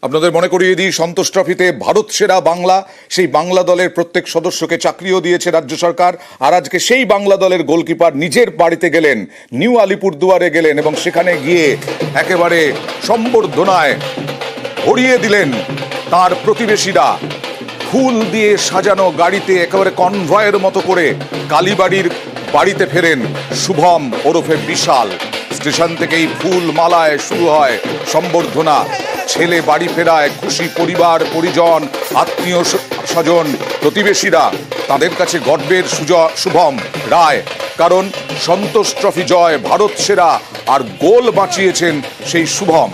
আপনাদের মনে করিয়ে দিই, সন্তোষ ট্রফিতে ভারত সেরা বাংলা, সেই বাংলা দলের প্রত্যেক সদস্যকে চাকরিও দিয়েছে রাজ্য সরকার। আর আজকে সেই বাংলা দলের গোলকিপার নিজের বাড়িতে গেলেন, নিউ আলিপুরদুয়ারে গেলেন এবং সেখানে গিয়ে একেবারে সম্বর্ধনায় ভরিয়ে দিলেন তার প্রতিবেশীরা। ফুল দিয়ে সাজানো গাড়িতে একেবারে কনভয়ের মতো করে কালীবাড়ির বাড়িতে ফেরেন শুভম ওরফে বিশাল। স্টেশন থেকেই ফুল মালায় শুরু হয় সম্বর্ধনা। ছেলে বাড়ি ফেরায় খুশি পরিবার পরিজন, আত্মীয় স্বজন, প্রতিবেশীরা। তাদের কাছে গর্বের শুভম রায়, কারণ সন্তোষ ট্রফি জয়, ভারত সেরা আর গোল বাঁচিয়েছেন সেই শুভম।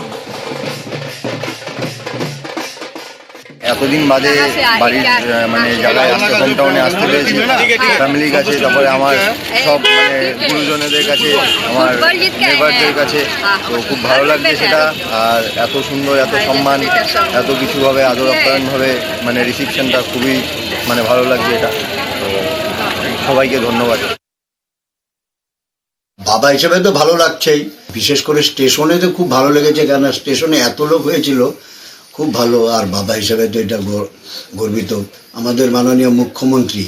এতদিন বাদে বাড়ির মানে জায়গায় আসতে, হোম টাউনে আসতে পেরেছি ফ্যামিলির কাছে, তারপরে আমার সব মানে গুরুজনেদের কাছে, আমার নেবারদের কাছে। তো খুব ভালো লাগছে সেটা। আর এত সুন্দর, এত সম্মান, এত কিছুভাবে আদর আপ্যায়নভাবে মানে রিসিপশনটা খুবই মানে ভালো লাগছে এটা। তো সবাইকে ধন্যবাদ। বাবা হিসেবে তো ভালো লাগছেই, বিশেষ করে স্টেশনে তো খুব ভালো লেগেছে, কেন স্টেশনে এত লোক হয়েছিল, খুব ভালো। আর বাবা হিসেবে তো এটা গর্বিত। আমাদের মাননীয় মুখ্যমন্ত্রী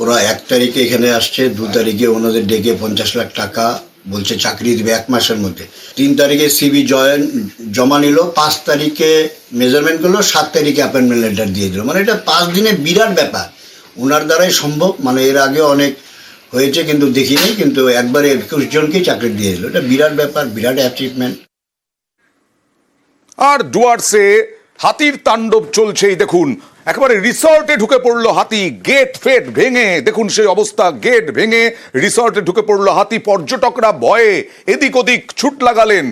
ওরা 1 তারিখে এখানে আসছে, 2 তারিখে ওনাদের ডেকে 50 লাখ টাকা বলছে চাকরি দেবে 1 মাসের মধ্যে। 3 তারিখে সিভি জমা নিল, 5 তারিখে মেজারমেন্ট করলো, 7 তারিখে অ্যাপয়েন্টমেন্ট লেটার দিয়ে দিল। মানে এটা 5 দিনে বিরাট ব্যাপার, ওনার দ্বারাই সম্ভব। মানে এর আগে অনেক হয়েছে কিন্তু দেখিনি, কিন্তু একবারে 21 জনকেই চাকরি দিয়ে দিল। এটা বিরাট ব্যাপার, বিরাট অ্যাচিভমেন্ট। আর ডুয়ার্সে হাতির তাণ্ডব চলছেই দেখুন, একেবারে রিসর্টে ঢুকে পড়লো হাতি, গেট ফেট ভেঙে, দেখুন সেই অবস্থা, গেট ভেঙে রিসর্টে ঢুকে পড়লো হাতি। পর্যটকরা ভয়ে এদিক ওদিক ছুট লাগালেন,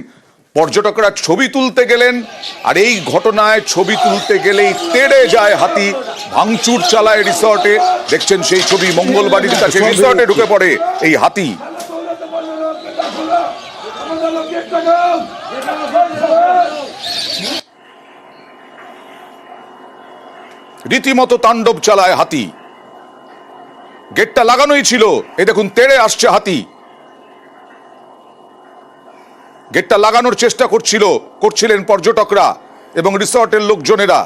পর্যটকরা ছবি তুলতে গেলেন, আর এই ঘটনায় ছবি তুলতে গেলেই তেড়ে যায় হাতি, ভাঙচুর চালায় রিসর্টে। দেখছেন সেই ছবি, মঙ্গলবাড়ির কাছে রিসর্টে ঢুকে পড়ে এই হাতি। রীতিমতো তাণ্ডব চালায় হাতি। গেটটা লাগানোই ছিল, এই দেখুন তেড়ে আসছে হাতি। গেটটা লাগানোর চেষ্টা করছিলেন পর্যটকরা এবং রিসর্টের লোকজনেরা।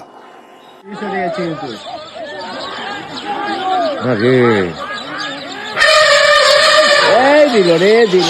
দিল